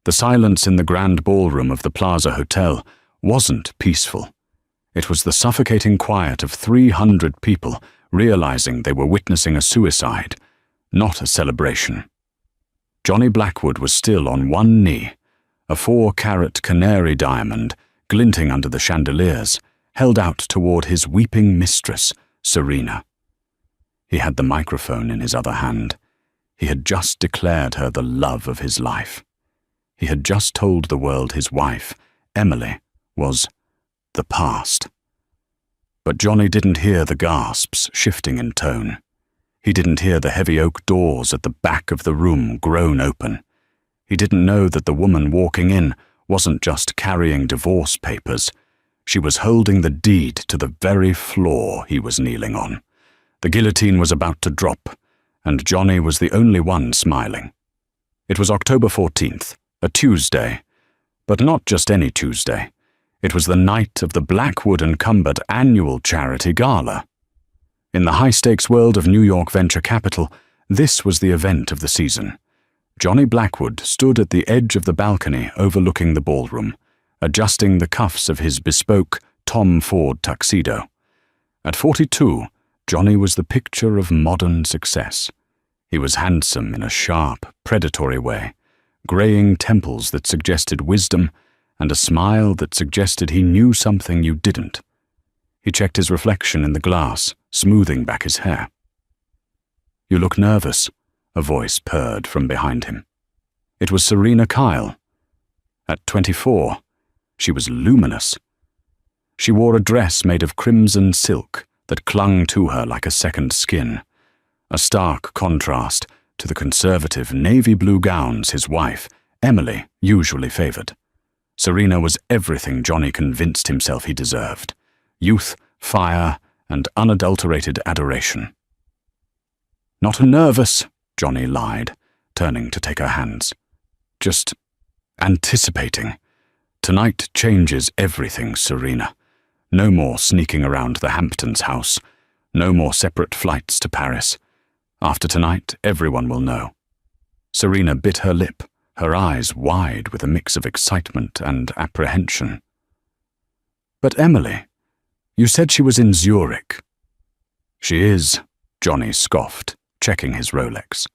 The silence in the grand ballroom of the Plaza Hotel wasn't peaceful. It was the suffocating quiet of 300 people realizing they were witnessing a suicide, not a celebration. Johnny Blackwood was still on one knee, a 4-carat canary diamond glinting under the chandeliers, held out toward his weeping mistress, Serena. He had the microphone in his other hand. He had just declared her the love of his life. He had just told the world his wife, Emily, was the past. But Johnny didn't hear the gasps shifting in tone. He didn't hear the heavy oak doors at the back of the room groan open. He didn't know that the woman walking in wasn't just carrying divorce papers. She was holding the deed to the very floor he was kneeling on. The guillotine was about to drop, and Johnny was the only one smiling. It was October 14th, a Tuesday, but not just any Tuesday. It was the night of the Blackwood & Cumbert annual charity gala. In the high-stakes world of New York venture capital, this was the event of the season. Johnny Blackwood stood at the edge of the balcony overlooking the ballroom, adjusting the cuffs of his bespoke Tom Ford tuxedo. At 42, Johnny was the picture of modern success. He was handsome in a sharp, predatory way, graying temples that suggested wisdom and a smile that suggested he knew something you didn't. He checked his reflection in the glass, smoothing back his hair. "You look nervous," a voice purred from behind him. It was Serena Kyle. At 24, she was luminous. She wore a dress made of crimson silk that clung to her like a second skin, a stark contrast to the conservative navy blue gowns his wife, Emily, usually favored. Serena was everything Johnny convinced himself he deserved: youth, fire, and unadulterated adoration. "Not nervous," Johnny lied, turning to take her hands. "Just anticipating. Tonight changes everything, Serena. No more sneaking around the Hamptons house. No more separate flights to Paris. After tonight, everyone will know." Serena bit her lip, her eyes wide with a mix of excitement and apprehension. "But Emily, you said she was in Zurich." "She is," Johnny scoffed, checking his Rolex.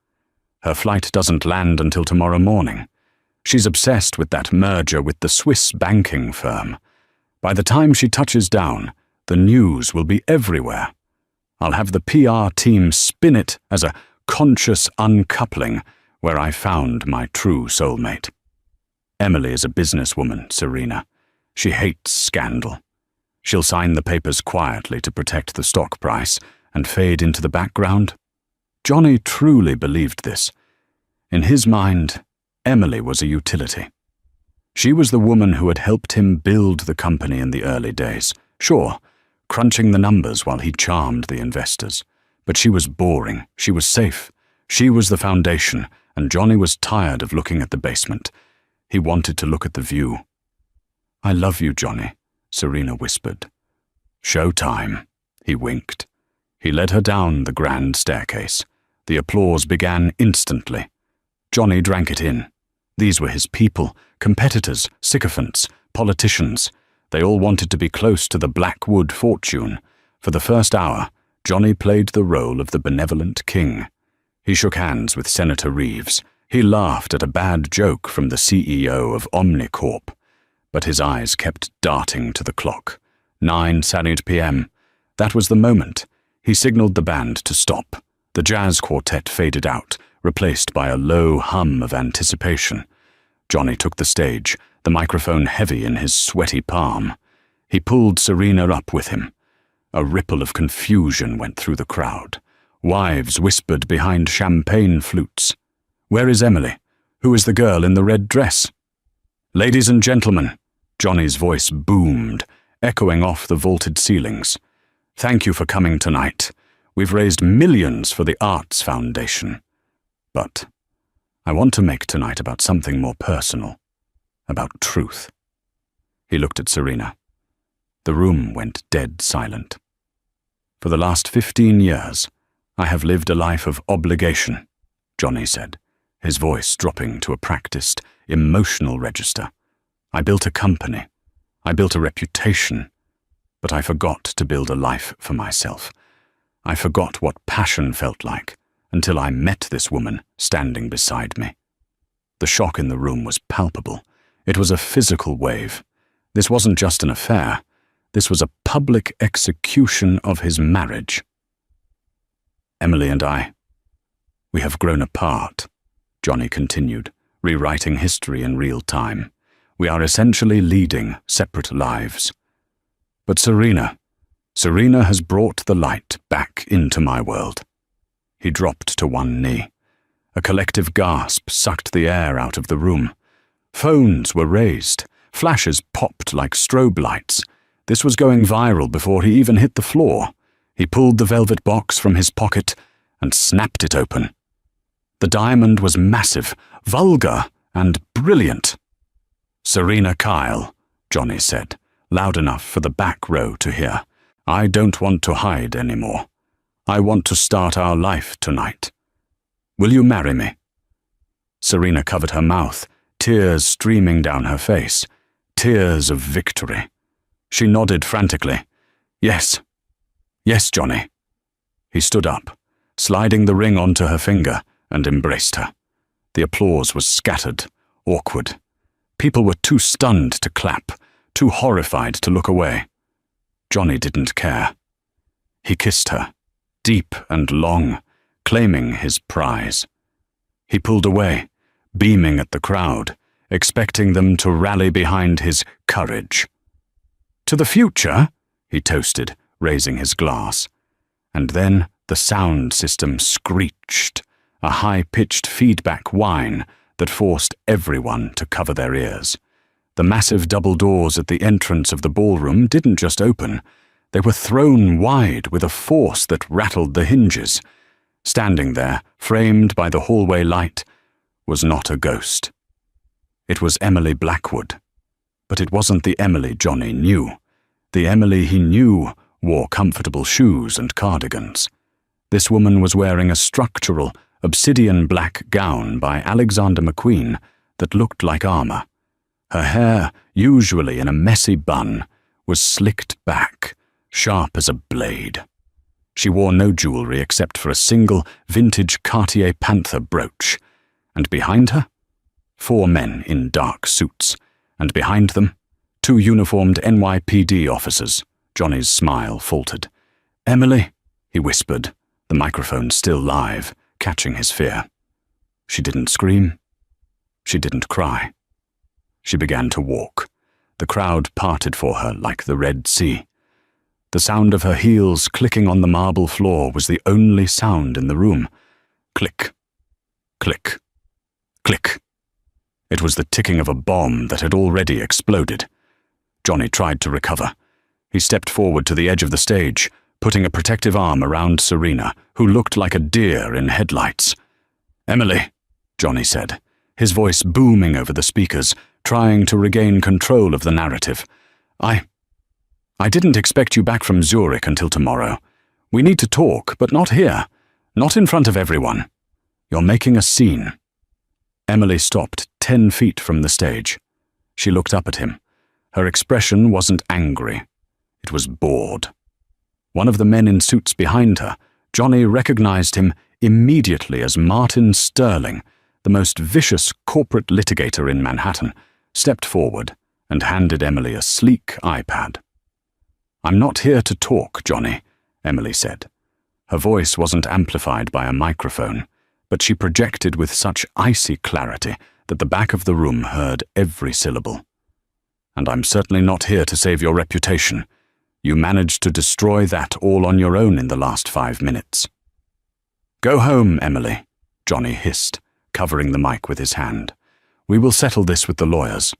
"Her flight doesn't land until tomorrow morning. She's obsessed with that merger with the Swiss banking firm. By the time she touches down, the news will be everywhere. I'll have the PR team spin it as a conscious uncoupling where I found my true soulmate. Emily is a businesswoman, Serena. She hates scandal. She'll sign the papers quietly to protect the stock price and fade into the background." Johnny truly believed this. In his mind, Emily was a utility. She was the woman who had helped him build the company in the early days. Sure, crunching the numbers while he charmed the investors. But she was boring. She was safe. She was the foundation, and Johnny was tired of looking at the basement. He wanted to look at the view. "I love you, Johnny," Serena whispered. "Showtime," he winked. He led her down the grand staircase. The applause began instantly. Johnny drank it in. These were his people, competitors, sycophants, politicians. They all wanted to be close to the Blackwood fortune. For the first hour, Johnny played the role of the benevolent king. He shook hands with Senator Reeves. He laughed at a bad joke from the CEO of Omnicorp. But his eyes kept darting to the clock. 9 sallied p.m. That was the moment. He signaled the band to stop. The jazz quartet faded out, replaced by a low hum of anticipation. Johnny took the stage, the microphone heavy in his sweaty palm. He pulled Serena up with him. A ripple of confusion went through the crowd. Wives whispered behind champagne flutes. "Where is Emily? Who is the girl in the red dress?" "Ladies and gentlemen," Johnny's voice boomed, echoing off the vaulted ceilings. "Thank you for coming tonight. We've raised millions for the Arts Foundation. But I want to make tonight about something more personal, about truth." He looked at Serena. The room went dead silent. "For the last 15 years, I have lived a life of obligation," Johnny said. his voice dropping to a practiced, emotional register. I built a company. I built a reputation. But I forgot to build a life for myself. I forgot what passion felt like until I met this woman standing beside me. The shock in the room was palpable. It was a physical wave. This wasn't just an affair. This was a public execution of his marriage. Emily and I, we have grown apart, Johnny continued, rewriting history in real time. We are essentially leading separate lives. But Serena has brought the light back into my world. He dropped to one knee. A collective gasp sucked the air out of the room. Phones were raised. Flashes popped like strobe lights. This was going viral before he even hit the floor. He pulled the velvet box from his pocket and snapped it open. The diamond was massive, vulgar, and brilliant. "Serena Kyle," Johnny said, loud enough for the back row to hear. "I don't want to hide anymore. I want to start our life tonight. Will you marry me?" Serena covered her mouth, tears streaming down her face, tears of victory. She nodded frantically. "Yes. Yes, Johnny." He stood up, sliding the ring onto her finger, and embraced her. The applause was scattered, awkward. People were too stunned to clap, too horrified to look away. Johnny didn't care. He kissed her, deep and long, claiming his prize. He pulled away, beaming at the crowd, expecting them to rally behind his courage. "To the future," he toasted, raising his glass. And then the sound system screeched, a high-pitched feedback whine that forced everyone to cover their ears. The massive double doors at the entrance of the ballroom didn't just open. They were thrown wide with a force that rattled the hinges. Standing there, framed by the hallway light, was not a ghost. It was Emily Blackwood. But it wasn't the Emily Johnny knew. The Emily he knew wore comfortable shoes and cardigans. This woman was wearing a structural, obsidian black gown by Alexander McQueen that looked like armor. Her hair, usually in a messy bun, was slicked back, sharp as a blade. She wore no jewelry except for a single vintage Cartier Panther brooch. And behind her, 4 men in dark suits, and behind them, 2 uniformed NYPD officers. Johnny's smile faltered. "Emily," he whispered, the microphone still live, catching his fear. She didn't scream. She didn't cry. She began to walk. The crowd parted for her like the Red Sea. The sound of her heels clicking on the marble floor was the only sound in the room. Click, click, click. It was the ticking of a bomb that had already exploded. Johnny tried to recover. He stepped forward to the edge of the stage, putting a protective arm around Serena, who looked like a deer in headlights. "Emily," Johnny said, his voice booming over the speakers, trying to regain control of the narrative. I didn't expect you back from Zurich until tomorrow. We need to talk, but not here. Not in front of everyone. You're making a scene." Emily stopped 10 feet from the stage. She looked up at him. Her expression wasn't angry. It was bored. One of the men in suits behind her, Johnny recognized him immediately as Martin Sterling, the most vicious corporate litigator in Manhattan, stepped forward and handed Emily a sleek iPad. "I'm not here to talk, Johnny," Emily said. Her voice wasn't amplified by a microphone, but she projected with such icy clarity that the back of the room heard every syllable. "And I'm certainly not here to save your reputation. You managed to destroy that all on your own in the last 5 minutes." "Go home, Emily," Johnny hissed, covering the mic with his hand. "We will settle this with the lawyers."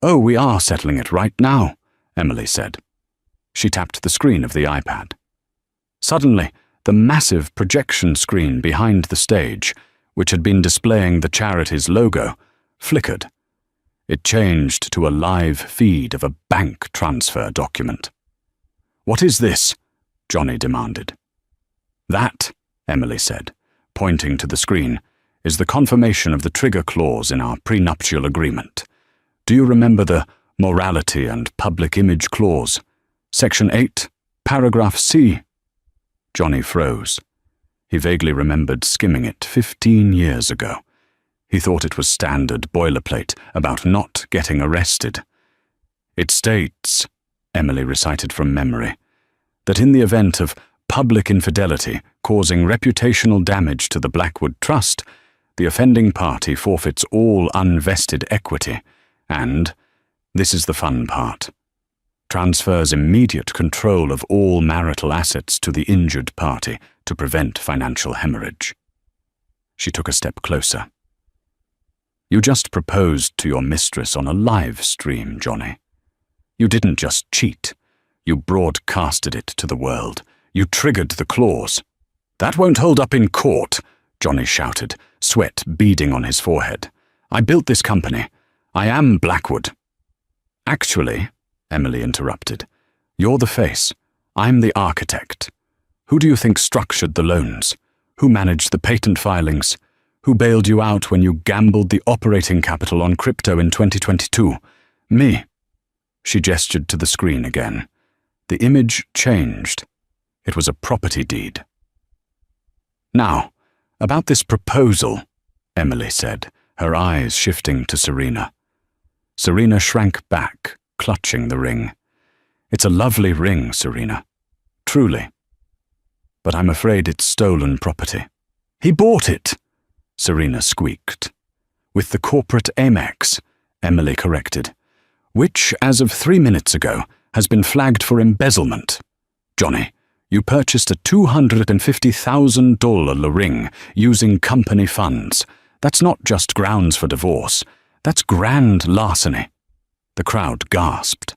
"Oh, we are settling it right now," Emily said. She tapped the screen of the iPad. Suddenly, the massive projection screen behind the stage, which had been displaying the charity's logo, flickered. It changed to a live feed of a bank transfer document. "What is this?" Johnny demanded. "That," Emily said, pointing to the screen, is the confirmation of the trigger clause in our prenuptial agreement. Do you remember the morality and public image clause? Section 8, paragraph C. Johnny froze. He vaguely remembered skimming it 15 years ago. He thought it was standard boilerplate about not getting arrested. It states, Emily recited from memory, that in the event of public infidelity causing reputational damage to the Blackwood Trust, the offending party forfeits all unvested equity and, this is the fun part, transfers immediate control of all marital assets to the injured party to prevent financial hemorrhage. She took a step closer. You just proposed to your mistress on a live stream, Johnny. You didn't just cheat. You broadcasted it to the world. You triggered the clause. That won't hold up in court, Johnny shouted, sweat beading on his forehead. I built this company. I am Blackwood. Actually, Emily interrupted, you're the face. I'm the architect. Who do you think structured the loans? Who managed the patent filings? Who bailed you out when you gambled the operating capital on crypto in 2022? Me. She gestured to the screen again. The image changed. It was a property deed. Now, about this proposal, Emily said, her eyes shifting to Serena. Serena shrank back, clutching the ring. It's a lovely ring, Serena. Truly. But I'm afraid it's stolen property. He bought it, Serena squeaked. With the corporate Amex, Emily corrected, which, as of 3 minutes ago, has been flagged for embezzlement. Johnny, you purchased a $250,000 ring using company funds. That's not just grounds for divorce. That's grand larceny. The crowd gasped.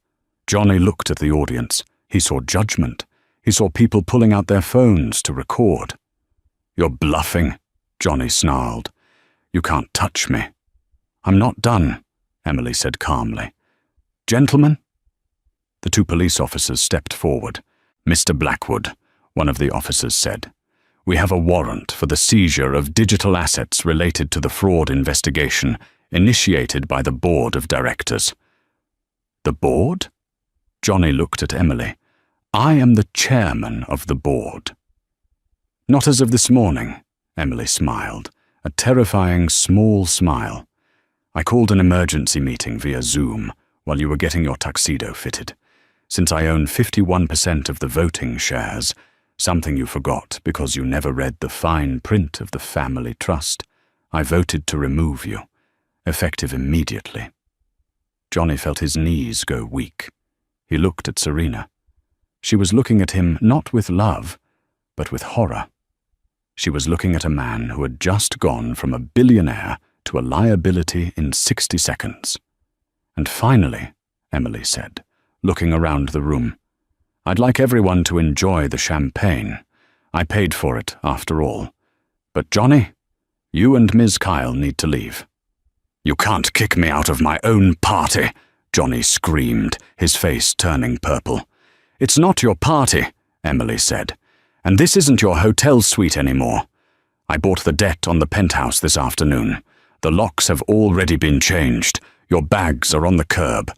Johnny looked at the audience. He saw judgment. He saw people pulling out their phones to record. You're bluffing, Johnny snarled. You can't touch me. I'm not done, Emily said calmly. Gentlemen? The 2 police officers stepped forward. Mr. Blackwood, one of the officers said, we have a warrant for the seizure of digital assets related to the fraud investigation initiated by the board of directors. The board? Johnny looked at Emily. I am the chairman of the board. Not as of this morning, Emily smiled, a terrifying small smile. I called an emergency meeting via Zoom while you were getting your tuxedo fitted. Since I own 51% of the voting shares, something you forgot because you never read the fine print of the family trust, I voted to remove you, effective immediately. Johnny felt his knees go weak. He looked at Serena. She was looking at him not with love, but with horror. She was looking at a man who had just gone from a billionaire to a liability in 60 seconds. And finally, Emily said, looking around the room, I'd like everyone to enjoy the champagne. I paid for it, after all. But Johnny, you and Ms. Kyle need to leave. You can't kick me out of my own party, Johnny screamed, his face turning purple. It's not your party, Emily said, and this isn't your hotel suite anymore. I bought the debt on the penthouse this afternoon. The locks have already been changed. Your bags are on the curb.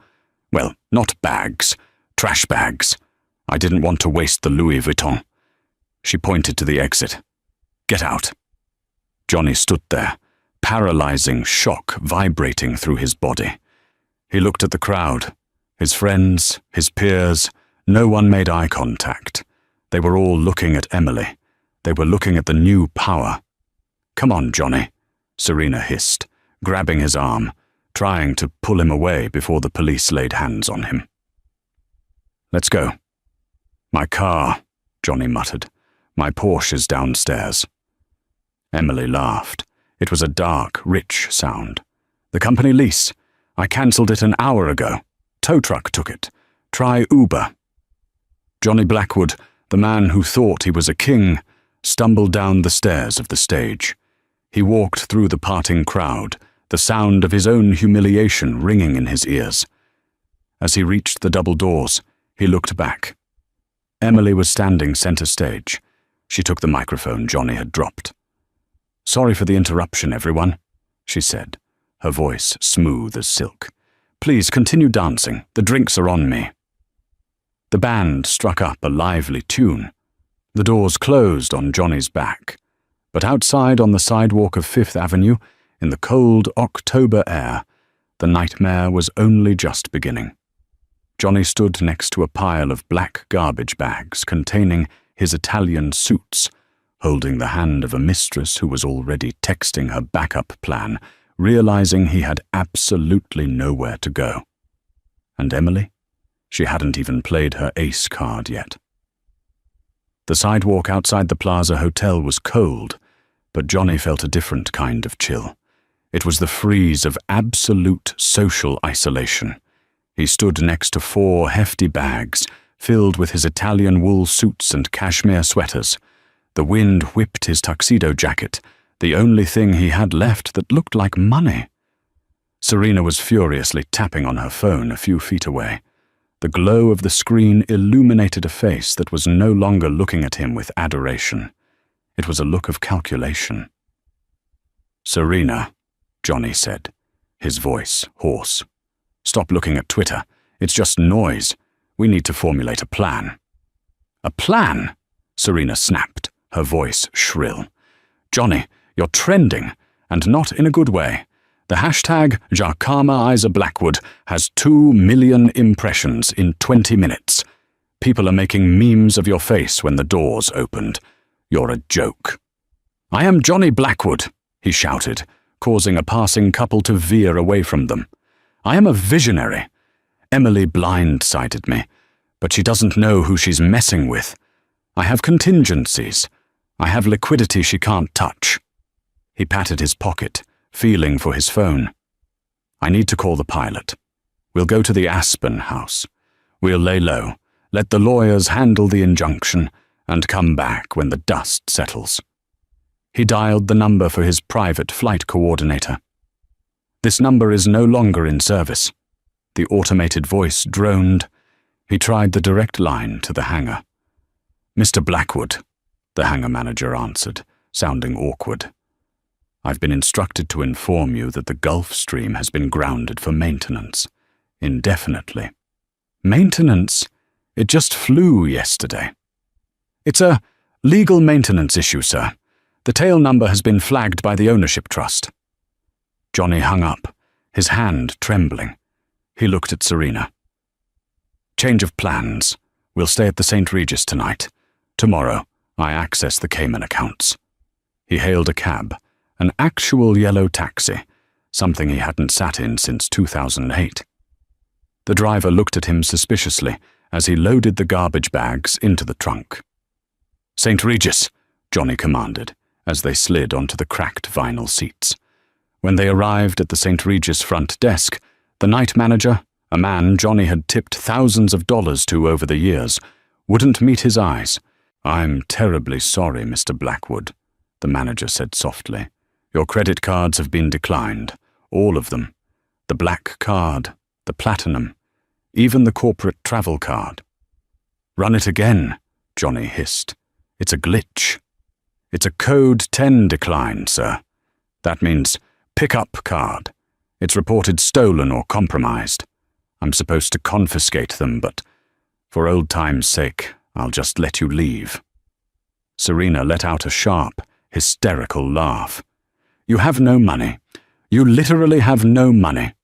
Well, not bags, trash bags. I didn't want to waste the Louis Vuitton. She pointed to the exit. Get out. Johnny stood there, paralyzing shock vibrating through his body. He looked at the crowd, his friends, his peers. No one made eye contact. They were all looking at Emily. They were looking at the new power. Come on, Johnny, Serena hissed, grabbing his arm, trying to pull him away before the police laid hands on him. Let's go. My car, Johnny muttered. My Porsche is downstairs. Emily laughed. It was a dark, rich sound. The company lease. I cancelled it an hour ago. Tow truck took it. Try Uber. Johnny Blackwood, the man who thought he was a king, stumbled down the stairs of the stage. He walked through the parting crowd, the sound of his own humiliation ringing in his ears. As he reached the double doors, he looked back. Emily was standing center stage. She took the microphone Johnny had dropped. "Sorry for the interruption, everyone," she said, her voice smooth as silk. "Please continue dancing. The drinks are on me." The band struck up a lively tune. The doors closed on Johnny's back, but outside on the sidewalk of Fifth Avenue, in the cold October air, the nightmare was only just beginning. Johnny stood next to a pile of black garbage bags containing his Italian suits, holding the hand of a mistress who was already texting her backup plan, realizing he had absolutely nowhere to go. And Emily? She hadn't even played her ace card yet. The sidewalk outside the Plaza Hotel was cold, but Johnny felt a different kind of chill. It was the freeze of absolute social isolation. He stood next to 4 hefty bags, filled with his Italian wool suits and cashmere sweaters. The wind whipped his tuxedo jacket, the only thing he had left that looked like money. Serena was furiously tapping on her phone a few feet away. The glow of the screen illuminated a face that was no longer looking at him with adoration. It was a look of calculation. "Serena," Johnny said, his voice hoarse. "Stop looking at Twitter. It's just noise. We need to formulate a plan." "A plan?" Serena snapped, her voice shrill. "Johnny, you're trending, and not in a good way. The hashtag Jacama Isa Blackwood has 2 million impressions in 20 minutes. People are making memes of your face when the doors opened. You're a joke." "I am Johnny Blackwood," he shouted, causing a passing couple to veer away from them. "I am a visionary. Emily blindsided me, but she doesn't know who she's messing with. I have contingencies. I have liquidity she can't touch." He patted his pocket, feeling for his phone. "I need to call the pilot. We'll go to the Aspen house. We'll lay low, let the lawyers handle the injunction, and come back when the dust settles." He dialed the number for his private flight coordinator. "This number is no longer in service." The automated voice droned. He tried the direct line to the hangar. "Mr. Blackwood," the hangar manager answered, sounding awkward. "I've been instructed to inform you that the Gulf Stream has been grounded for maintenance, indefinitely." "Maintenance? It just flew yesterday." "It's a legal maintenance issue, sir. The tail number has been flagged by the ownership trust." Johnny hung up, his hand trembling. He looked at Serena. "Change of plans. We'll stay at the St. Regis tonight. Tomorrow, I access the Cayman accounts." He hailed a cab, an actual yellow taxi, something he hadn't sat in since 2008. The driver looked at him suspiciously as he loaded the garbage bags into the trunk. "St. Regis," Johnny commanded, as they slid onto the cracked vinyl seats. When they arrived at the St. Regis front desk, the night manager, a man Johnny had tipped thousands of dollars to over the years, wouldn't meet his eyes. "I'm terribly sorry, Mr. Blackwood," the manager said softly. "Your credit cards have been declined, all of them. The black card, the platinum, even the corporate travel card." "Run it again," Johnny hissed. "It's a glitch." "It's a code 10 decline, sir. That means pick-up card. It's reported stolen or compromised. I'm supposed to confiscate them, but for old time's sake, I'll just let you leave." Serena let out a sharp, hysterical laugh. "You have no money. You literally have no money."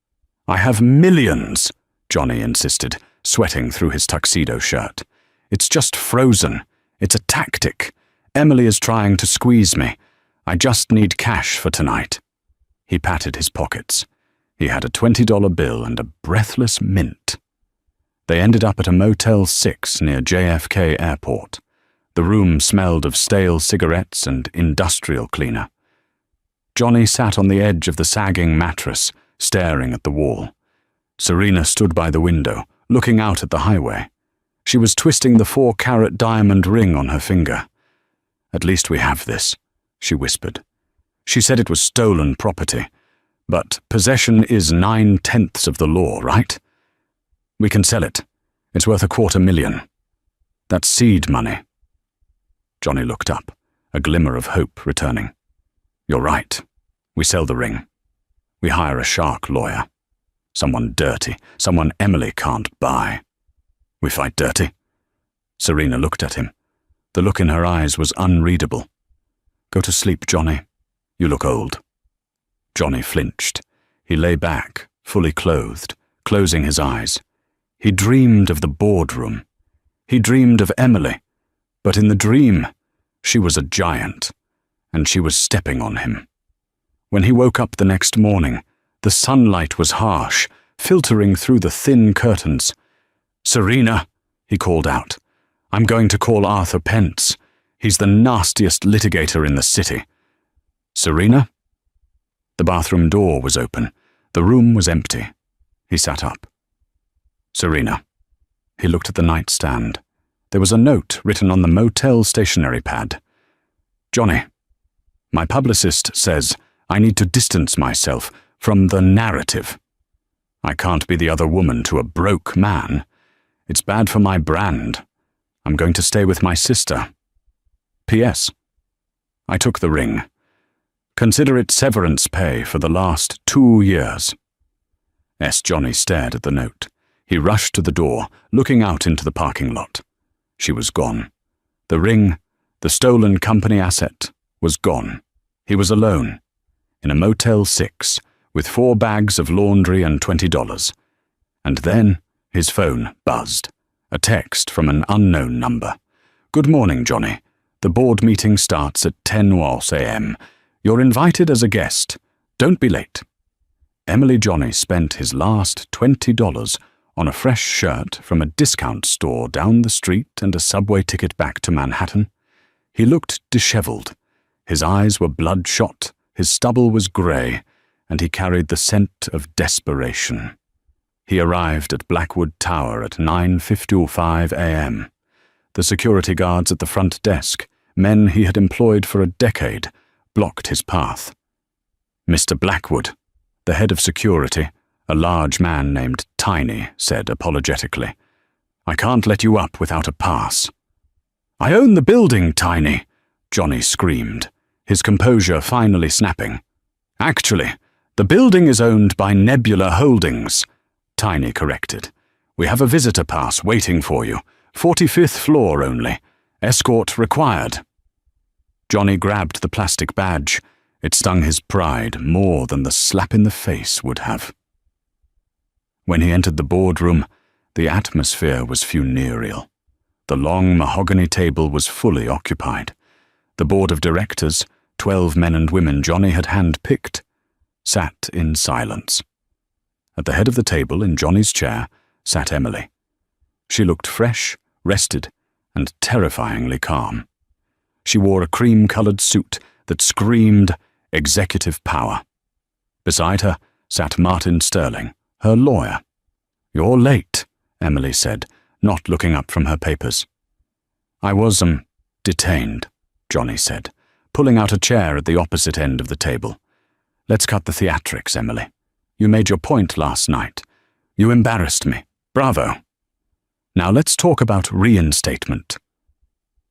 "I have millions," Johnny insisted, sweating through his tuxedo shirt. "It's just frozen. It's a tactic. Emily is trying to squeeze me. I just need cash for tonight." He patted his pockets. He had a $20 bill and a breathless mint. They ended up at a Motel 6 near JFK Airport. The room smelled of stale cigarettes and industrial cleaner. Johnny sat on the edge of the sagging mattress, staring at the wall. Serena stood by the window, looking out at the highway. She was twisting the 4-carat diamond ring on her finger. "At least we have this," she whispered. She said it was stolen property, but possession is 9/10 of the law, right? "We can sell it. It's worth $250,000. That's seed money." Johnny looked up, a glimmer of hope returning. You're right. We sell the ring. We hire a shark lawyer. Someone dirty, someone Emily can't buy. We fight dirty. Serena looked at him. The look in her eyes was unreadable. Go to sleep, Johnny. You look old. Johnny flinched. He lay back, fully clothed, closing his eyes. He dreamed of the boardroom. He dreamed of Emily. But in the dream, she was a giant, and she was stepping on him. When he woke up the next morning, the sunlight was harsh, filtering through the thin curtains. "Serena," he called out, "I'm going to call Arthur Pence. He's the nastiest litigator in the city." "Serena?" The bathroom door was open. The room was empty. He sat up. "Serena." He looked at the nightstand. There was a note written on the motel stationery pad. "Johnny, my publicist says I need to distance myself from the narrative. I can't be the other woman to a broke man. It's bad for my brand. I'm going to stay with my sister. P.S. I took the ring. Consider it severance pay for the last 2 years. Johnny stared at the note. He rushed to the door, looking out into the parking lot. She was gone. The ring, the stolen company asset, was gone. He was alone, in a Motel 6, with 4 bags of laundry and $20. And then his phone buzzed. A text from an unknown number. "Good morning, Johnny. The board meeting starts at 10 a.m. You're invited as a guest. Don't be late." Emily Johnny spent his last $20 on a fresh shirt from a discount store down the street and a subway ticket back to Manhattan. He looked disheveled. His eyes were bloodshot, his stubble was grey, and he carried the scent of desperation. He arrived at Blackwood Tower at 9:55 a.m. The security guards at the front desk, men he had employed for a decade, blocked his path. "Mr. Blackwood," the head of security, a large man named Tiny, said apologetically, "I can't let you up without a pass." "I own the building, Tiny," Johnny screamed, his composure finally snapping. "Actually, the building is owned by Nebula Holdings," Tiny corrected. "We have a visitor pass waiting for you. 45th floor only. Escort required." Johnny grabbed the plastic badge. It stung his pride more than the slap in the face would have. When he entered the boardroom, the atmosphere was funereal. The long mahogany table was fully occupied. The board of directors, 12 men and women Johnny had hand-picked, sat in silence. At the head of the table, in Johnny's chair, sat Emily. She looked fresh, rested, and terrifyingly calm. She wore a cream-colored suit that screamed executive power. Beside her sat Martin Sterling, her lawyer. "You're late," Emily said, not looking up from her papers. "I was, detained," Johnny said, pulling out a chair at the opposite end of the table. "Let's cut the theatrics, Emily. You made your point last night. You embarrassed me. Bravo. Now let's talk about reinstatement."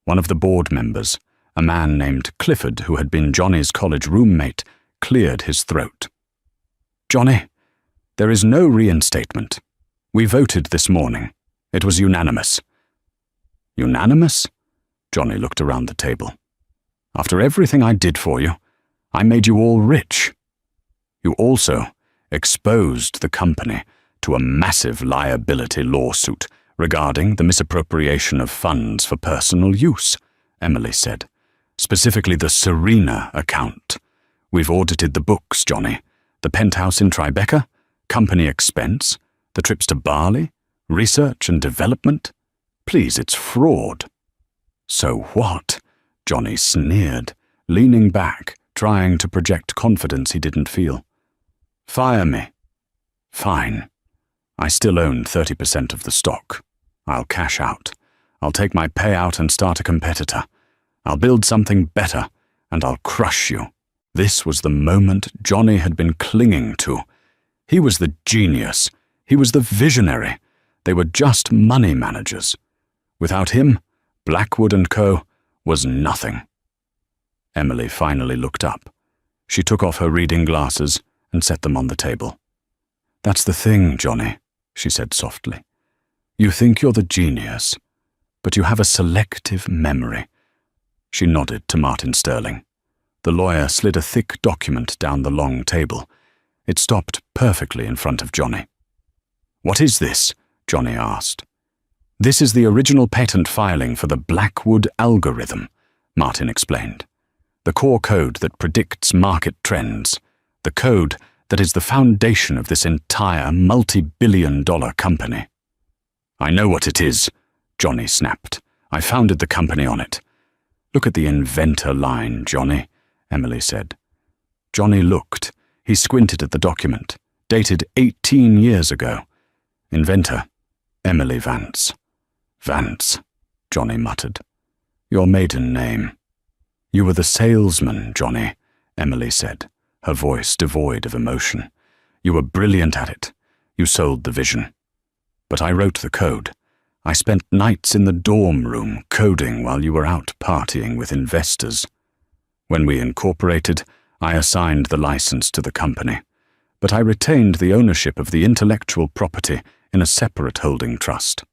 One of the board members, a man named Clifford who had been Johnny's college roommate, cleared his throat. "Johnny, there is no reinstatement. We voted this morning. It was unanimous." "Unanimous?" Johnny looked around the table. "After everything I did for you, I made you all rich. You also exposed the company to a massive liability lawsuit regarding the misappropriation of funds for personal use," Emily said. "Specifically the Serena account. We've audited the books, Johnny. The penthouse in Tribeca, company expense, the trips to Bali, research and development. Please, it's fraud." "So what?" Johnny sneered, leaning back, trying to project confidence he didn't feel. "Fire me." "Fine. I still own 30% of the stock. I'll cash out. I'll take my payout and start a competitor. I'll build something better, and I'll crush you." This was the moment Johnny had been clinging to. He was the genius. He was the visionary. They were just money managers. Without him, Blackwood & Co. was nothing. Emily finally looked up. She took off her reading glasses and set them on the table. "That's the thing, Johnny," she said softly. "You think you're the genius, but you have a selective memory." She nodded to Martin Sterling. The lawyer slid a thick document down the long table. It stopped perfectly in front of Johnny. "What is this?" Johnny asked. "This is the original patent filing for the Blackwood algorithm," Martin explained. "The core code that predicts market trends. The code that is the foundation of this entire multi-billion-dollar company." "I know what it is," Johnny snapped. "I founded the company on it." "Look at the inventor line, Johnny," Emily said. Johnny looked. He squinted at the document, dated 18 years ago. "Inventor, Emily Vance." "Vance," Johnny muttered. "Your maiden name." "You were the salesman, Johnny," Emily said, her voice devoid of emotion. "You were brilliant at it. You sold the vision. But I wrote the code. I spent nights in the dorm room coding while you were out partying with investors. When we incorporated, I assigned the license to the company, but I retained the ownership of the intellectual property in a separate holding trust."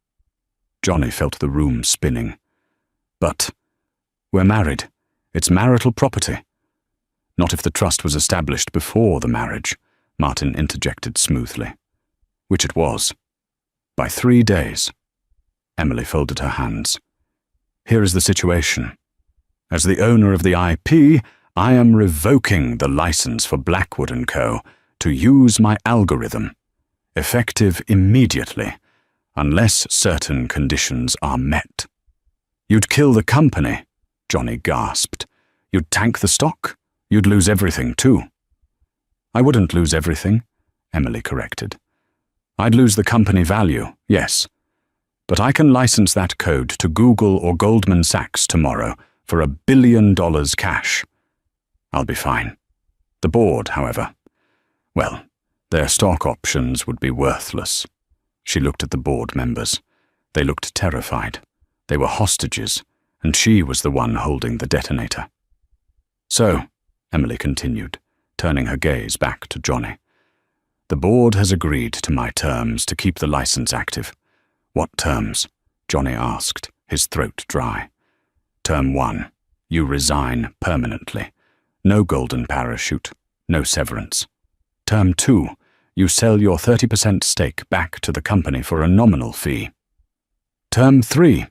Johnny felt the room spinning. "But we're married. It's marital property." "Not if the trust was established before the marriage," Martin interjected smoothly. "Which it was. By 3 days." Emily folded her hands. "Here is the situation. As the owner of the IP, I am revoking the license for Blackwood & Co. to use my algorithm, effective immediately, unless certain conditions are met." "You'd kill the company," Johnny gasped. "You'd tank the stock. You'd lose everything, too." "I wouldn't lose everything," Emily corrected. "I'd lose the company value, yes. But I can license that code to Google or Goldman Sachs tomorrow for $1 billion cash. I'll be fine. The board, however, well, their stock options would be worthless." She looked at the board members. They looked terrified. They were hostages, and she was the one holding the detonator. "So," Emily continued, turning her gaze back to Johnny, "the board has agreed to my terms to keep the license active." "What terms?" Johnny asked, his throat dry. "Term 1, you resign permanently. No golden parachute, no severance. Term 2, you sell your 30% stake back to the company for a nominal fee. Term 3,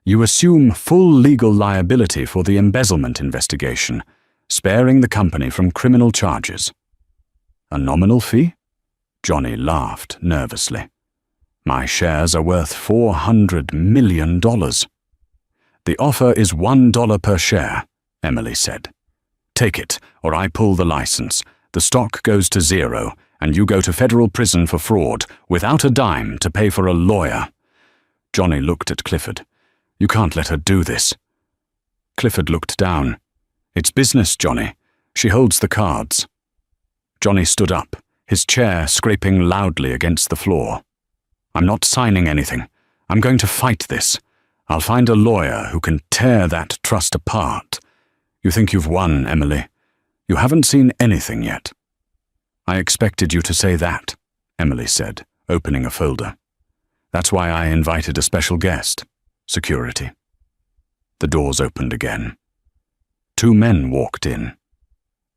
you assume full legal liability for the embezzlement investigation, sparing the company from criminal charges." "A nominal fee?" Johnny laughed nervously. "My shares are worth $400 million. "The offer is $1 per share," Emily said. "Take it, or I pull the license. The stock goes to zero, and you go to federal prison for fraud, without a dime to pay for a lawyer." Johnny looked at Clifford. "You can't let her do this." Clifford looked down. "It's business, Johnny. She holds the cards." Johnny stood up, his chair scraping loudly against the floor. "I'm not signing anything. I'm going to fight this. I'll find a lawyer who can tear that trust apart. You think you've won, Emily. You haven't seen anything yet." "I expected you to say that," Emily said, opening a folder. "That's why I invited a special guest. Security." The doors opened again. 2 men walked in.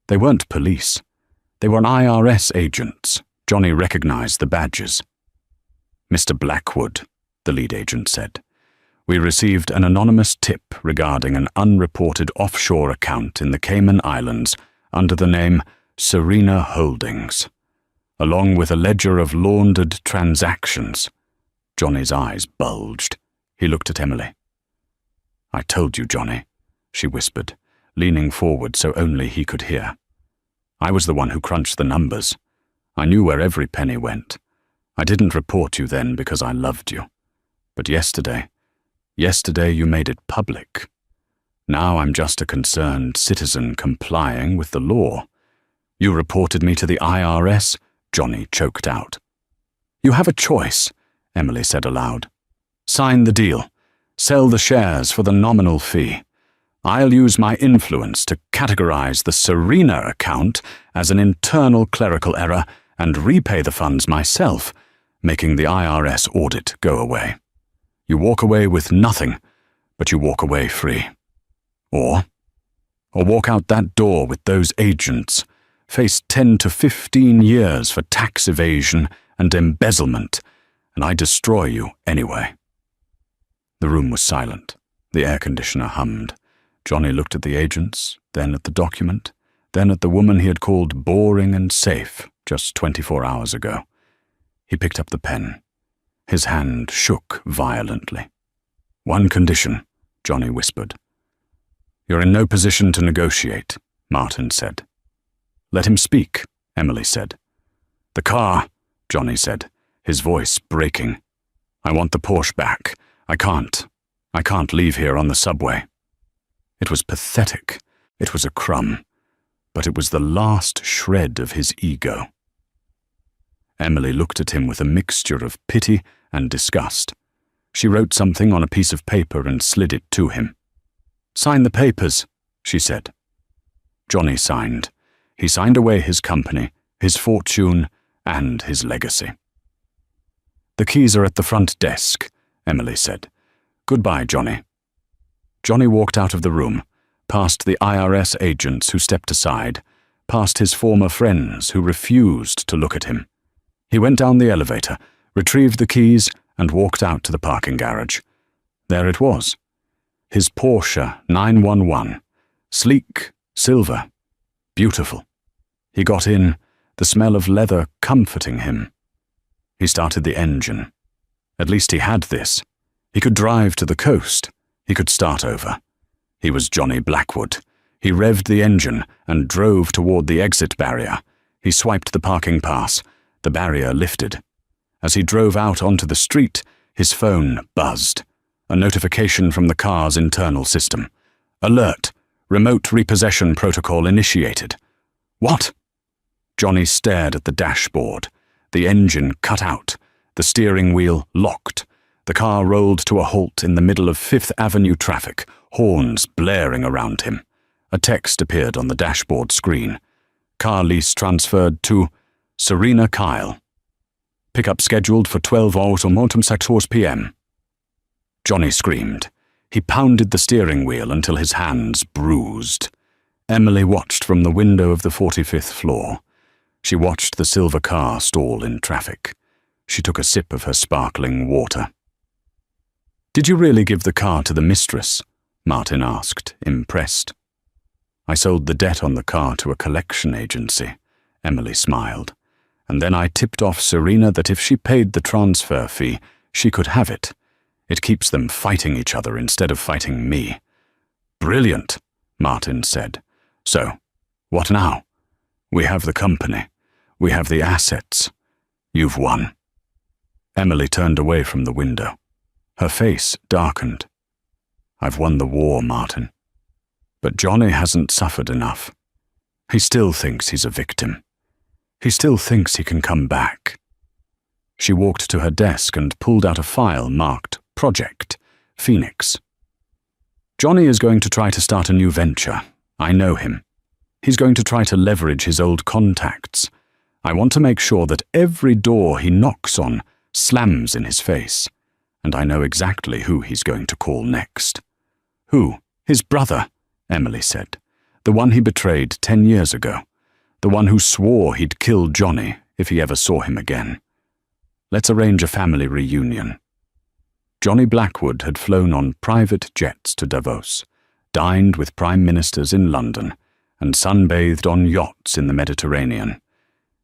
They weren't police. They were IRS agents. Johnny recognized the badges. "Mr. Blackwood," the lead agent said, "we received an anonymous tip regarding an unreported offshore account in the Cayman Islands under the name Serena Holdings, along with a ledger of laundered transactions." Johnny's eyes bulged. He looked at Emily. "I told you, Johnny," she whispered, leaning forward so only he could hear. "I was the one who crunched the numbers. I knew where every penny went. I didn't report you then because I loved you. But yesterday you made it public. Now I'm just a concerned citizen complying with the law. You reported me to the IRS," Johnny choked out. "You have a choice," Emily said aloud. "Sign the deal. Sell the shares for the nominal fee. I'll use my influence to categorize the Serena account as an internal clerical error and repay the funds myself, making the IRS audit go away. You walk away with nothing, but you walk away free. Or walk out that door with those agents, face 10 to 15 years for tax evasion and embezzlement, and I destroy you anyway. The room was silent. The air conditioner hummed. Johnny looked at the agents, then at the document, then at the woman he had called boring and safe just 24 hours ago. He picked up the pen. His hand shook violently. "One condition," Johnny whispered. "You're in no position to negotiate," Martin said. "Let him speak," Emily said. "The car," Johnny said, his voice breaking. "I want the Porsche back. I can't leave here on the subway." It was pathetic. It was a crumb. But it was the last shred of his ego. Emily looked at him with a mixture of pity and disgust. She wrote something on a piece of paper and slid it to him. "Sign the papers," she said. Johnny signed. He signed away his company, his fortune, and his legacy. "The keys are at the front desk," Emily said. "Goodbye, Johnny." Johnny walked out of the room, past the IRS agents who stepped aside, past his former friends who refused to look at him. He went down the elevator, retrieved the keys, and walked out to the parking garage. There it was. His Porsche 911. Sleek, silver, beautiful. He got in, the smell of leather comforting him. He started the engine. At least he had this. He could drive to the coast. He could start over. He was Johnny Blackwood. He revved the engine and drove toward the exit barrier. He swiped the parking pass. The barrier lifted. As he drove out onto the street, his phone buzzed. A notification from the car's internal system. "Alert! Remote repossession protocol initiated." What? Johnny stared at the dashboard. The engine cut out. The steering wheel locked. The car rolled to a halt in the middle of Fifth Avenue traffic, horns blaring around him. A text appeared on the dashboard screen. Car lease transferred to Serena Kyle. Pickup scheduled for 12:06 p.m. Johnny screamed. He pounded the steering wheel until his hands bruised. Emily watched from the window of the 45th floor. She watched the silver car stall in traffic. She took a sip of her sparkling water. "Did you really give the car to the Mistress?" Martin asked, impressed. "I sold the debt on the car to a collection agency," Emily smiled. "And then I tipped off Serena that if she paid the transfer fee, she could have it. It keeps them fighting each other instead of fighting me." "Brilliant," Martin said. "So, what now? We have the company. We have the assets. You've won." Emily turned away from the window. Her face darkened. "I've won the war, Martin. But Johnny hasn't suffered enough. He still thinks he's a victim. He still thinks he can come back." She walked to her desk and pulled out a file marked Project Phoenix. "Johnny is going to try to start a new venture. I know him. He's going to try to leverage his old contacts. I want to make sure that every door he knocks on slams in his face. And I know exactly who he's going to call next." "Who?" "His brother," Emily said. "The one he betrayed 10 years ago. The one who swore he'd kill Johnny if he ever saw him again. Let's arrange a family reunion." Johnny Blackwood had flown on private jets to Davos, dined with prime ministers in London, and sunbathed on yachts in the Mediterranean.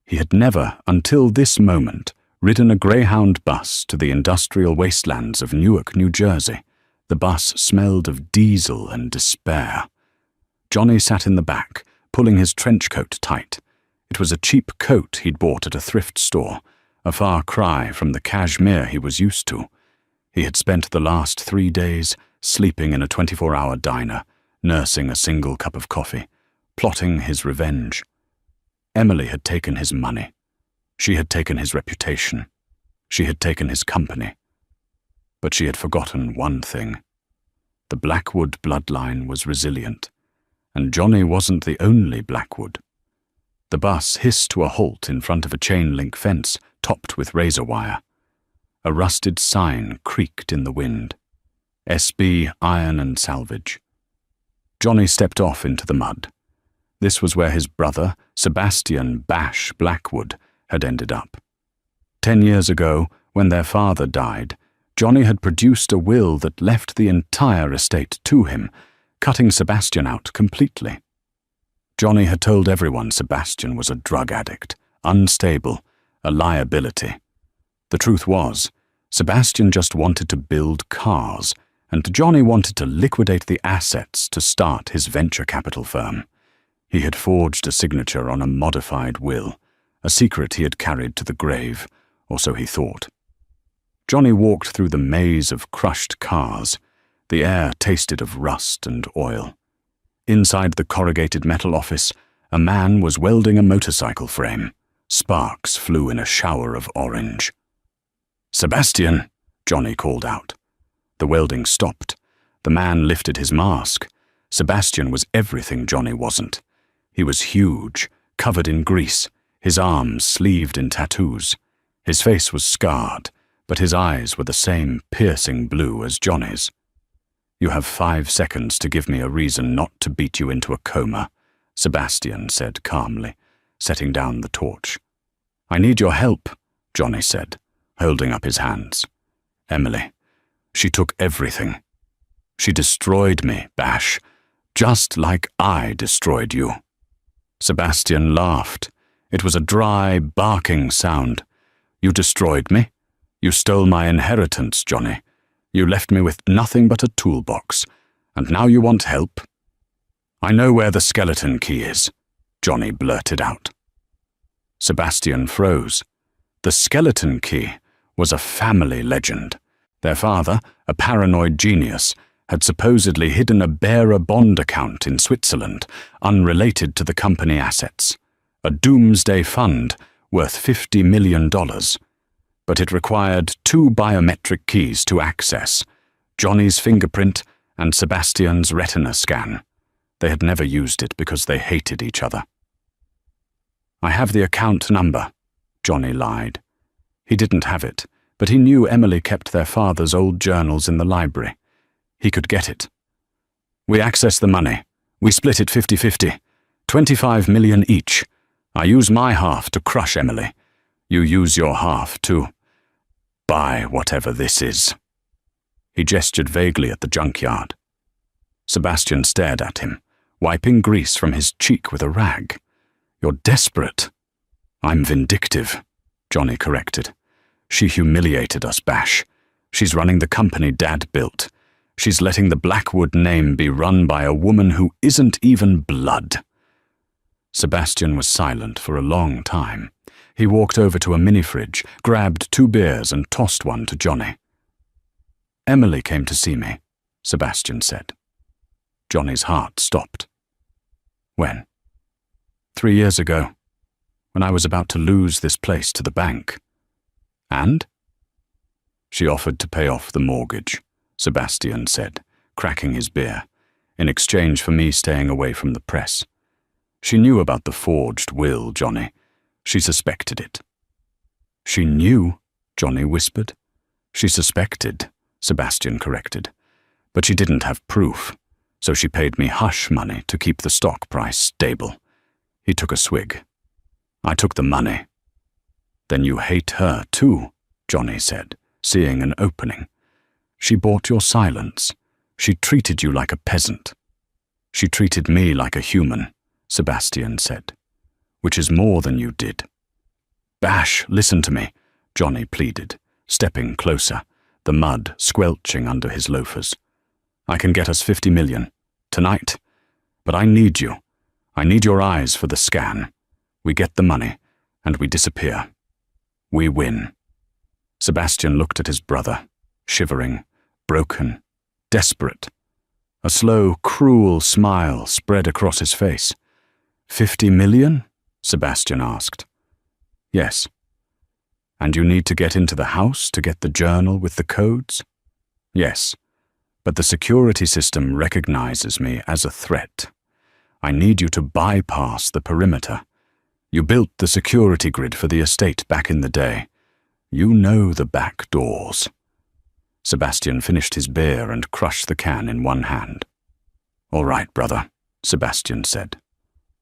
He had never, until this moment, ridden a Greyhound bus to the industrial wastelands of Newark, New Jersey. The bus smelled of diesel and despair. Johnny sat in the back, pulling his trench coat tight. It was a cheap coat he'd bought at a thrift store, a far cry from the cashmere he was used to. He had spent the last 3 days sleeping in a 24-hour diner, nursing a single cup of coffee, plotting his revenge. Emily had taken his money. She had taken his reputation. She had taken his company. But she had forgotten one thing. The Blackwood bloodline was resilient, and Johnny wasn't the only Blackwood. The bus hissed to a halt in front of a chain-link fence topped with razor wire. A rusted sign creaked in the wind. SB Iron and Salvage. Johnny stepped off into the mud. This was where his brother, Sebastian Bash Blackwood, had ended up. 10 years ago, when their father died, Johnny had produced a will that left the entire estate to him, cutting Sebastian out completely. Johnny had told everyone Sebastian was a drug addict, unstable, a liability. The truth was, Sebastian just wanted to build cars, and Johnny wanted to liquidate the assets to start his venture capital firm. He had forged a signature on a modified will, a secret he had carried to the grave, or so he thought. Johnny walked through the maze of crushed cars. The air tasted of rust and oil. Inside the corrugated metal office, a man was welding a motorcycle frame. Sparks flew in a shower of orange. "Sebastian!" Johnny called out. The welding stopped. The man lifted his mask. Sebastian was everything Johnny wasn't. He was huge, covered in grease, his arms sleeved in tattoos. His face was scarred, but his eyes were the same piercing blue as Johnny's. "You have 5 seconds to give me a reason not to beat you into a coma," Sebastian said calmly, setting down the torch. "I need your help," Johnny said, holding up his hands. "Emily. She took everything. She destroyed me, Bash, just like I destroyed you." Sebastian laughed. It was a dry, barking sound. "You destroyed me? You stole my inheritance, Johnny. You left me with nothing but a toolbox, and now you want help?" "I know where the skeleton key is," Johnny blurted out. Sebastian froze. The skeleton key was a family legend. Their father, a paranoid genius, had supposedly hidden a bearer bond account in Switzerland, unrelated to the company assets. A doomsday fund worth $50 million. But it required 2 biometric keys to access, Johnny's fingerprint and Sebastian's retina scan. They had never used it because they hated each other. "I have the account number," Johnny lied. He didn't have it, but he knew Emily kept their father's old journals in the library. He could get it. "We access the money. We split it 50-50. 25 million each. I use my half to crush Emily. You use your half to buy whatever this is." He gestured vaguely at the junkyard. Sebastian stared at him, wiping grease from his cheek with a rag. "You're desperate." "I'm vindictive," Johnny corrected. "She humiliated us, Bash. She's running the company Dad built. She's letting the Blackwood name be run by a woman who isn't even blood." Sebastian was silent for a long time. He walked over to a mini-fridge, grabbed 2 beers and tossed one to Johnny. "Emily came to see me," Sebastian said. Johnny's heart stopped. "When?" 3 years ago, when I was about to lose this place to the bank." "And?" "She offered to pay off the mortgage," Sebastian said, cracking his beer, "in exchange for me staying away from the press. She knew about the forged will, Johnny. She suspected it." "She knew?" Johnny whispered. "She suspected," Sebastian corrected. "But she didn't have proof, so she paid me hush money to keep the stock price stable." He took a swig. "I took the money." "Then you hate her too," Johnny said, seeing an opening. "She bought your silence. She treated you like a peasant." "She treated me like a human," Sebastian said. "Which is more than you did." "Bash, listen to me," Johnny pleaded, stepping closer, the mud squelching under his loafers. "I can get us 50 million. Tonight. But I need you. I need your eyes for the scan. We get the money, and we disappear. We win." Sebastian looked at his brother, shivering, broken, desperate. A slow, cruel smile spread across his face. 50 million? Sebastian asked. "Yes." "And you need to get into the house to get the journal with the codes?" "Yes. but the security system recognizes me as a threat. I need you to bypass the perimeter. You built the security grid for the estate back in the day. You know the back doors." Sebastian finished his beer and crushed the can in one hand. "All right, brother," Sebastian said.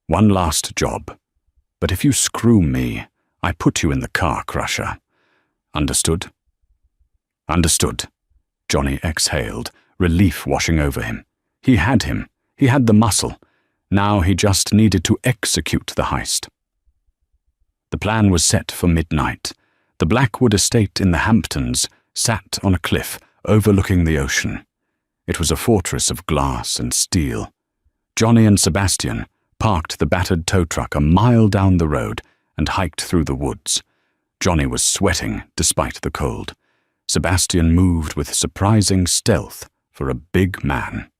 "One last job. But if you screw me, I put you in the car crusher. Understood?" "Understood." Johnny exhaled, relief washing over him. He had him. He had the muscle. Now he just needed to execute the heist. The plan was set for midnight. The Blackwood estate in the Hamptons sat on a cliff overlooking the ocean. It was a fortress of glass and steel. Johnny and Sebastian parked the battered tow truck a mile down the road and hiked through the woods. Johnny was sweating despite the cold. Sebastian moved with surprising stealth for a big man.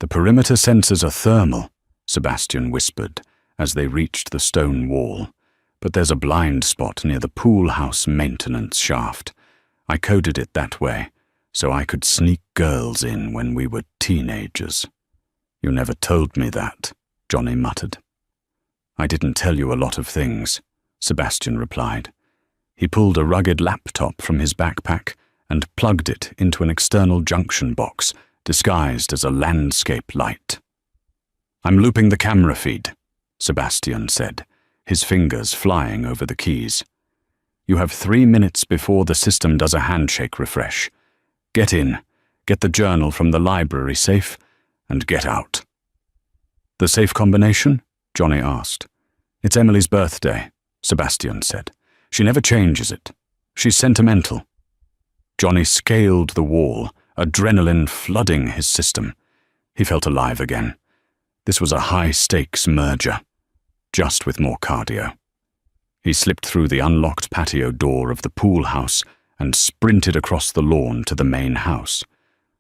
"The perimeter sensors are thermal," Sebastian whispered as they reached the stone wall. "But there's a blind spot near the pool house maintenance shaft. I coded it that way, so I could sneak girls in when we were teenagers." "You never told me that," Johnny muttered. "I didn't tell you a lot of things," Sebastian replied. He pulled a rugged laptop from his backpack and plugged it into an external junction box disguised as a landscape light. "I'm looping the camera feed," Sebastian said, his fingers flying over the keys. "You have 3 minutes before the system does a handshake refresh. Get in, get the journal from the library safe, and get out." "The safe combination?" Johnny asked. "It's Emily's birthday," Sebastian said. "She never changes it. She's sentimental." Johnny scaled the wall, adrenaline flooding his system. He felt alive again. This was a high-stakes merger, just with more cardio. He slipped through the unlocked patio door of the pool house and sprinted across the lawn to the main house.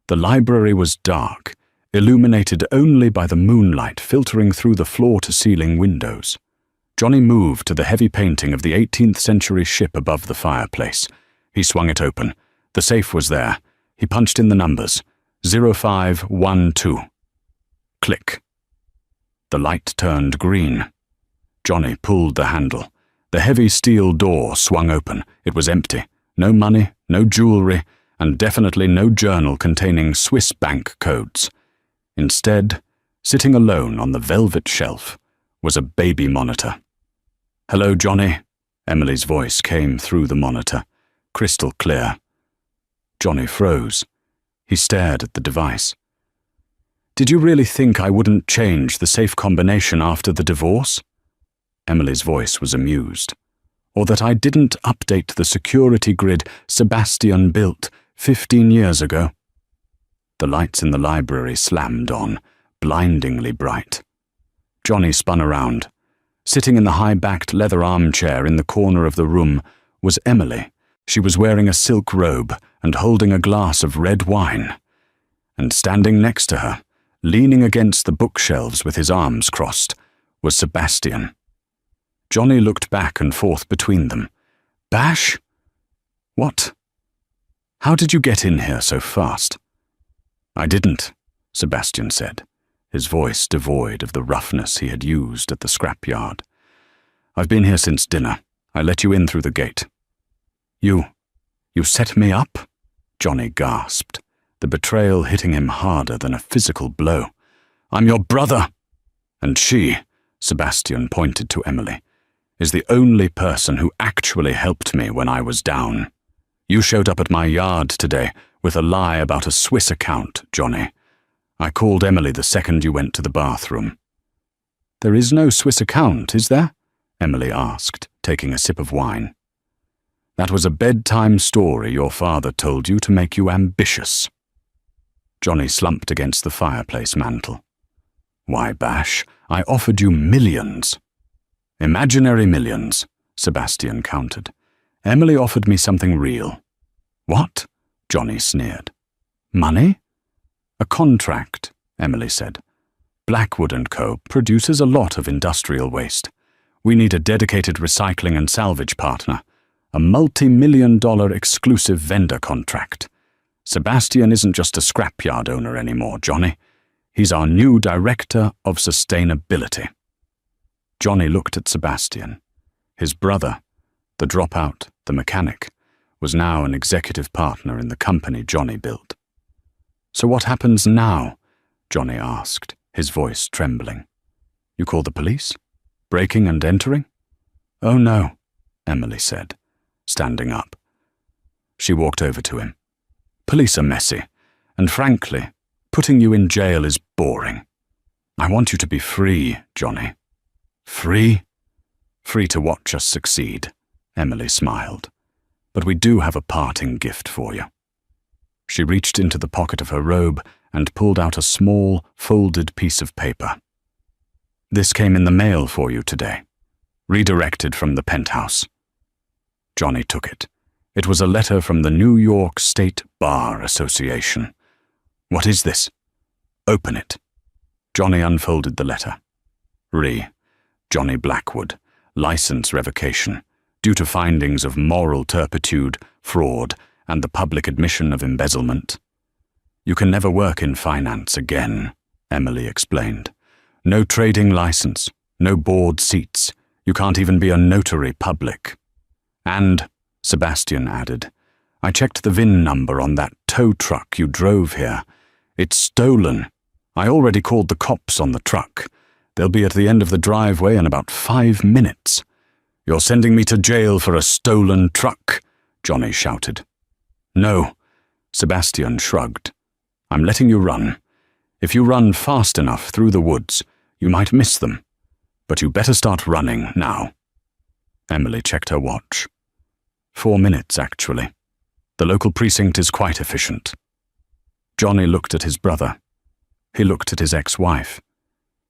The library was dark, illuminated only by the moonlight filtering through the floor-to-ceiling windows. Johnny moved to the heavy painting of the 18th century ship above the fireplace. He swung it open. The safe was there. He punched in the numbers. 0512. Click. The light turned green. Johnny pulled the handle. The heavy steel door swung open. It was empty. No money, no jewelry, and definitely no journal containing Swiss bank codes. Instead, sitting alone on the velvet shelf, was a baby monitor. "Hello, Johnny," Emily's voice came through the monitor, crystal clear. Johnny froze. He stared at the device. "Did you really think I wouldn't change the safe combination after the divorce?" Emily's voice was amused. "Or that I didn't update the security grid Sebastian built 15 years ago?" The lights in the library slammed on, blindingly bright. Johnny spun around. Sitting in the high-backed leather armchair in the corner of the room was Emily. She was wearing a silk robe and holding a glass of red wine. And standing next to her, leaning against the bookshelves with his arms crossed, was Sebastian. Johnny looked back and forth between them. "Bash? What? How did you get in here so fast?" "I didn't," Sebastian said, his voice devoid of the roughness he had used at the scrapyard. "I've been here since dinner. I let you in through the gate." You set me up?" Johnny gasped, the betrayal hitting him harder than a physical blow. "I'm your brother!" "And she," Sebastian pointed to Emily, "is the only person who actually helped me when I was down. You showed up at my yard today with a lie about a Swiss account, Johnny. I called Emily the second you went to the bathroom." "There is no Swiss account, is there?" Emily asked, taking a sip of wine. "That was a bedtime story your father told you to make you ambitious." Johnny slumped against the fireplace mantel. "Why, Bash, I offered you millions." "Imaginary millions," Sebastian countered. "Emily offered me something real." "What?" Johnny sneered. "Money?" "A contract," Emily said. "Blackwood & Co. produces a lot of industrial waste. We need a dedicated recycling and salvage partner, a multi-million-dollar exclusive vendor contract. Sebastian isn't just a scrapyard owner anymore, Johnny. He's our new director of sustainability." Johnny looked at Sebastian. His brother, the dropout, the mechanic, was now an executive partner in the company Johnny built. "So what happens now?" Johnny asked, his voice trembling. "You call the police? Breaking and entering?" "Oh no," Emily said, standing up. She walked over to him. "Police are messy, and frankly, putting you in jail is boring. I want you to be free, Johnny." "Free?" "Free to watch us succeed," Emily smiled. "But we do have a parting gift for you." She reached into the pocket of her robe and pulled out a small, folded piece of paper. "This came in the mail for you today, redirected from the penthouse." Johnny took it. It was a letter from the New York State Bar Association. "What is this?" "Open it." Johnny unfolded the letter. "Re. Johnny Blackwood, license revocation, due to findings of moral turpitude, fraud, and the public admission of embezzlement." "You can never work in finance again," Emily explained. "No trading license, no board seats. You can't even be a notary public." "And," Sebastian added, "I checked the VIN number on that tow truck you drove here. It's stolen. I already called the cops on the truck. They'll be at the end of the driveway in about 5 minutes. "You're sending me to jail for a stolen truck?" Johnny shouted. "No," Sebastian shrugged. "I'm letting you run. If you run fast enough through the woods, you might miss them. But you better start running now." Emily checked her watch. 4 minutes, actually. The local precinct is quite efficient. Johnny looked at his brother. He looked at his ex-wife.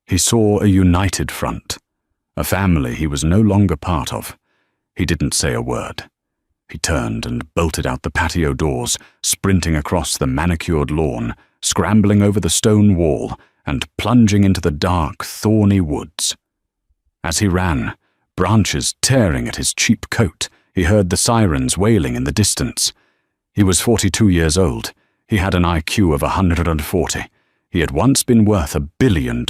He saw a united front, a family he was no longer part of. He didn't say a word. He turned and bolted out the patio doors, sprinting across the manicured lawn, scrambling over the stone wall, and plunging into the dark, thorny woods. As he ran, branches tearing at his cheap coat, he heard the sirens wailing in the distance. He was 42 years old. He had an IQ of 140. He had once been worth $1 billion.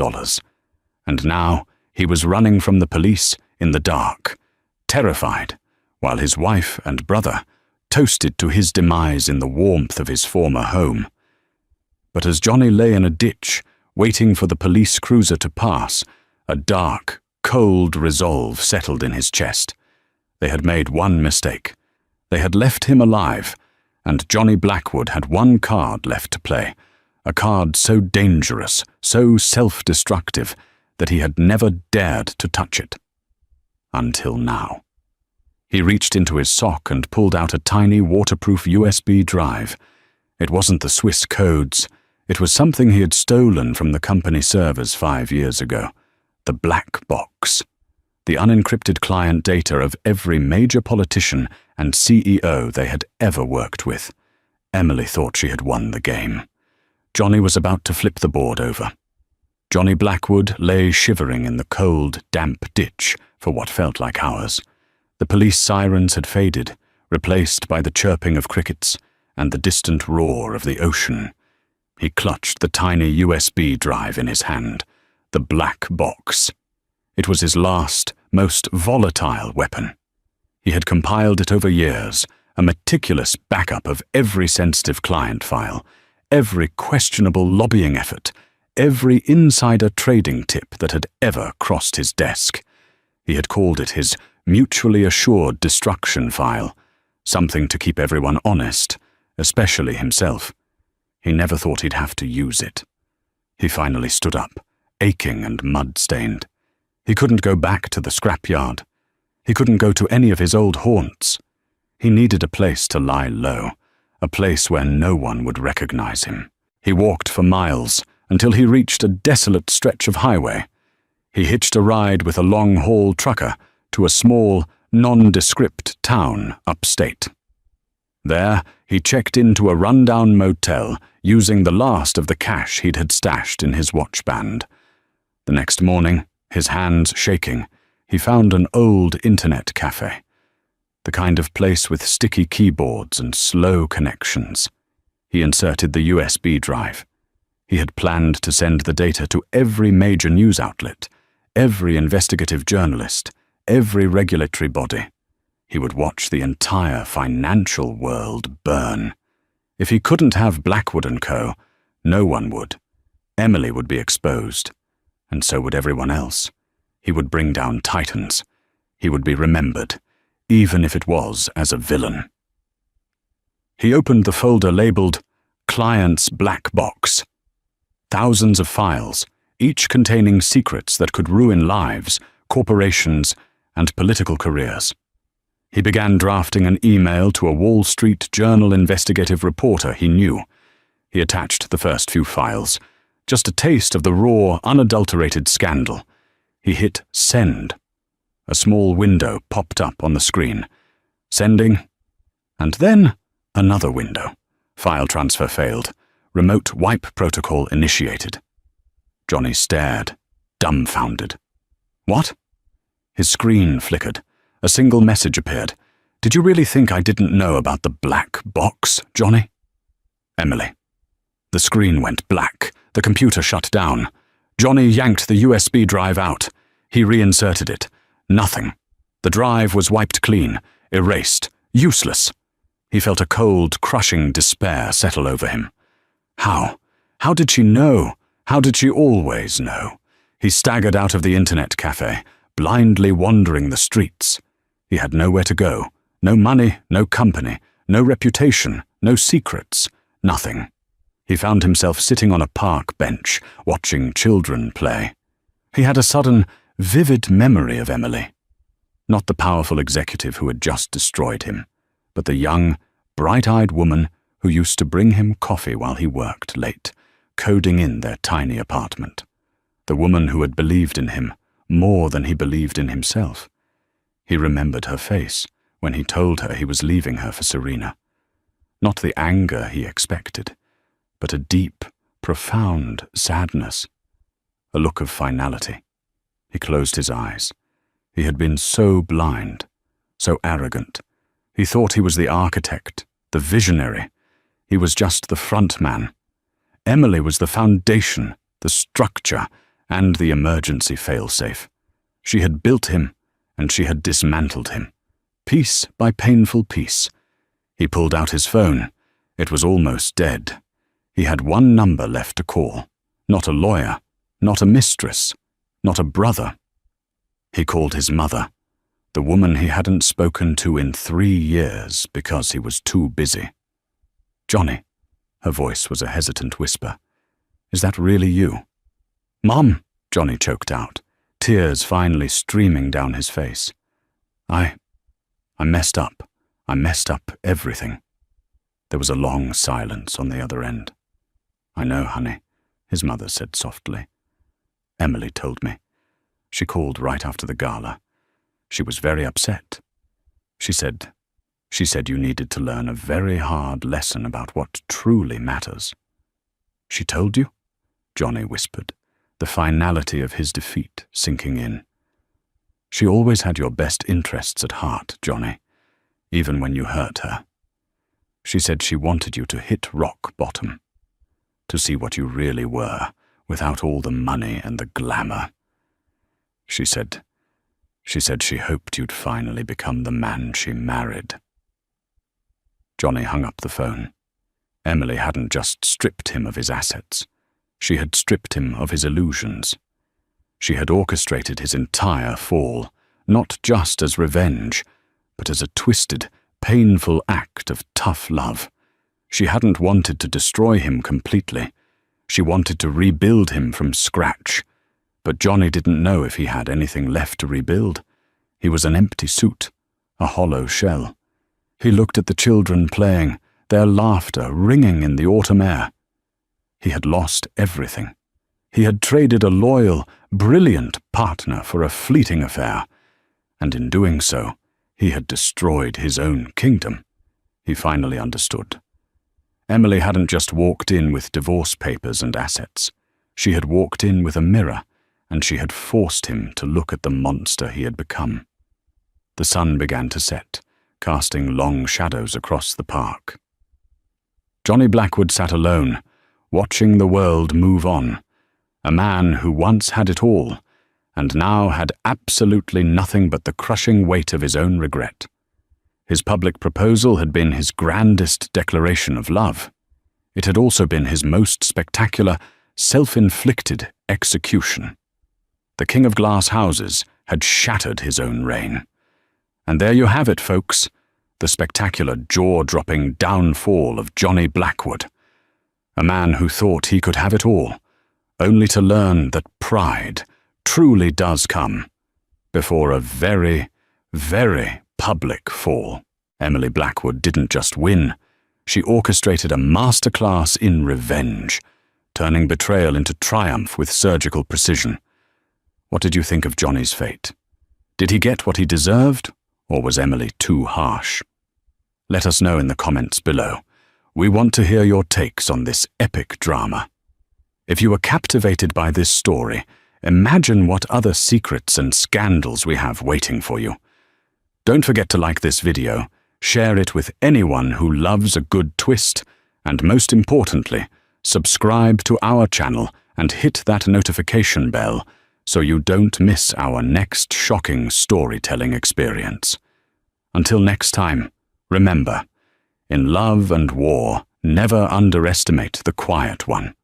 And now he was running from the police in the dark, terrified, while his wife and brother toasted to his demise in the warmth of his former home. But as Johnny lay in a ditch, waiting for the police cruiser to pass, a dark, cold resolve settled in his chest. They had made one mistake. They had left him alive, and Johnny Blackwood had one card left to play, a card so dangerous, so self-destructive, that he had never dared to touch it. Until now. He reached into his sock and pulled out a tiny waterproof USB drive. It wasn't the Swiss codes. It was something he had stolen from the company servers 5 years ago. The black box. The unencrypted client data of every major politician and CEO they had ever worked with. Emily thought she had won the game. Johnny was about to flip the board over. Johnny Blackwood lay shivering in the cold, damp ditch for what felt like hours. The police sirens had faded, replaced by the chirping of crickets and the distant roar of the ocean. He clutched the tiny USB drive in his hand, the black box. It was his last, most volatile weapon. He had compiled it over years, a meticulous backup of every sensitive client file, every questionable lobbying effort, every insider trading tip that had ever crossed his desk. He had called it his mutually assured destruction file, something to keep everyone honest, especially himself. He never thought he'd have to use it. He finally stood up, aching and mud-stained. He couldn't go back to the scrapyard. He couldn't go to any of his old haunts. He needed a place to lie low, a place where no one would recognize him. He walked for miles until he reached a desolate stretch of highway. He hitched a ride with a long-haul trucker to a small, nondescript town upstate. There, he checked into a rundown motel using the last of the cash he'd had stashed in his watch band. The next morning, his hands shaking, he found an old internet cafe, the kind of place with sticky keyboards and slow connections. He inserted the USB drive. He had planned to send the data to every major news outlet, every investigative journalist, every regulatory body. He would watch the entire financial world burn. If he couldn't have Blackwood & Co., no one would. Emily would be exposed, and so would everyone else. He would bring down titans. He would be remembered, even if it was as a villain. He opened the folder labeled Client's Black Box. Thousands of files, each containing secrets that could ruin lives, corporations, and political careers. He began drafting an email to a Wall Street Journal investigative reporter he knew. He attached the first few files, just a taste of the raw, unadulterated scandal. He hit send. A small window popped up on the screen. Sending. And then another window. File transfer failed. Remote wipe protocol initiated. Johnny stared, dumbfounded. What? His screen flickered. A single message appeared. Did you really think I didn't know about the black box, Johnny? Emily. The screen went black. The computer shut down. Johnny yanked the USB drive out. He reinserted it. Nothing. The drive was wiped clean, erased, useless. He felt a cold, crushing despair settle over him. How? How did she know? How did she always know? He staggered out of the internet cafe, blindly wandering the streets. He had nowhere to go. No money, no company, no reputation, no secrets, nothing. He found himself sitting on a park bench, watching children play. He had a sudden, vivid memory of Emily. Not the powerful executive who had just destroyed him, but the young, bright-eyed woman who used to bring him coffee while he worked late, coding in their tiny apartment. The woman who had believed in him more than he believed in himself. He remembered her face when he told her he was leaving her for Serena. Not the anger he expected, but a deep, profound sadness, a look of finality. He closed his eyes. He had been so blind, so arrogant. He thought he was the architect, the visionary. He was just the front man. Emily was the foundation, the structure, and the emergency failsafe. She had built him, and she had dismantled him, piece by painful piece. He pulled out his phone. It was almost dead. He had one number left to call. Not a lawyer, not a mistress, not a brother. He called his mother, the woman he hadn't spoken to in 3 years because he was too busy. Johnny, her voice was a hesitant whisper. Is that really you? Mom, Johnny choked out, tears finally streaming down his face. I messed up. I messed up everything. There was a long silence on the other end. I know, honey, his mother said softly. Emily told me. She called right after the gala. She was very upset. She said you needed to learn a very hard lesson about what truly matters. She told you? Johnny whispered, the finality of his defeat sinking in. She always had your best interests at heart, Johnny, even when you hurt her. She said she wanted you to hit rock bottom, to see what you really were, without all the money and the glamour. She said she hoped you'd finally become the man she married. Johnny hung up the phone. Emily hadn't just stripped him of his assets. She had stripped him of his illusions. She had orchestrated his entire fall, not just as revenge, but as a twisted, painful act of tough love. She hadn't wanted to destroy him completely. She wanted to rebuild him from scratch. But Johnny didn't know if he had anything left to rebuild. He was an empty suit, a hollow shell. He looked at the children playing, their laughter ringing in the autumn air. He had lost everything. He had traded a loyal, brilliant partner for a fleeting affair, and in doing so, he had destroyed his own kingdom. He finally understood. Emily hadn't just walked in with divorce papers and assets. She had walked in with a mirror, and she had forced him to look at the monster he had become. The sun began to set, casting long shadows across the park. Johnny Blackwood sat alone, watching the world move on. A man who once had it all, and now had absolutely nothing but the crushing weight of his own regret. His public proposal had been his grandest declaration of love. It had also been his most spectacular, self-inflicted execution. The King of Glass Houses had shattered his own reign. And there you have it, folks, the spectacular, jaw-dropping downfall of Johnny Blackwood. A man who thought he could have it all, only to learn that pride truly does come before a very, very public fall. Emily Blackwood didn't just win. She orchestrated a masterclass in revenge, turning betrayal into triumph with surgical precision. What did you think of Johnny's fate? Did he get what he deserved, or was Emily too harsh? Let us know in the comments below. We want to hear your takes on this epic drama. If you were captivated by this story, imagine what other secrets and scandals we have waiting for you. Don't forget to like this video, share it with anyone who loves a good twist, and most importantly, subscribe to our channel and hit that notification bell so you don't miss our next shocking storytelling experience. Until next time, remember, in love and war, never underestimate the quiet one.